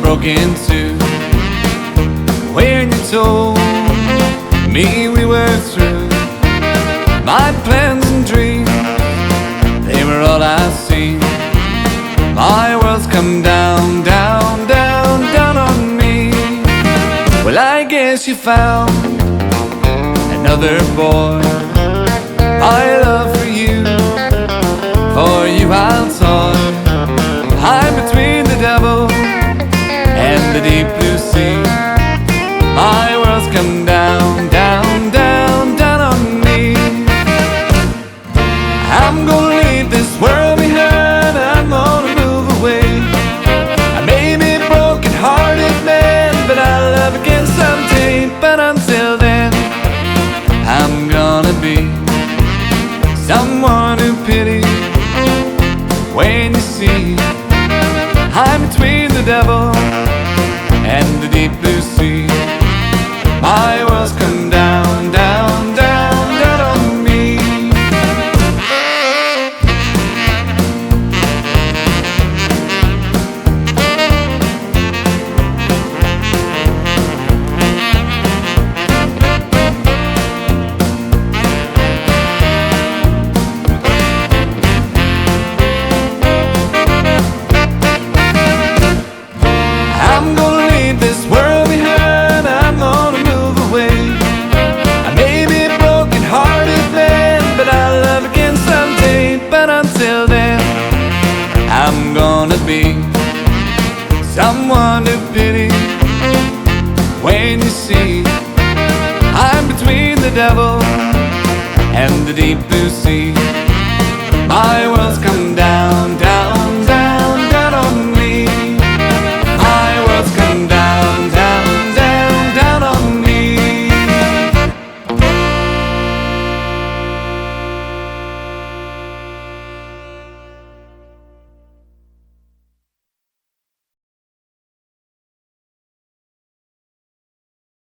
broke into when you told me we were through. My plans and dreams, they were all I've seen. My world's come down, down, down, down on me. Well, I guess you found another boy. My love for you I'll toy. I'm between the devil and the deep blue sea. My world's come down, down, down, down on me. I'm gonna leave this world behind, I'm gonna move away. I may be a broken-hearted man, but I'll love again someday. But until then, I'm gonna be someone who pities when you see I'm between the devil and the deep blue sea. My world's come down, down, down, down on me. I'm gonna leave this world behind, I'm gonna move away. I may be a broken-hearted man, but I'll love again someday. But until then, I'm gonna be someone to pity when you see I'm between the devil and the deep blue sea.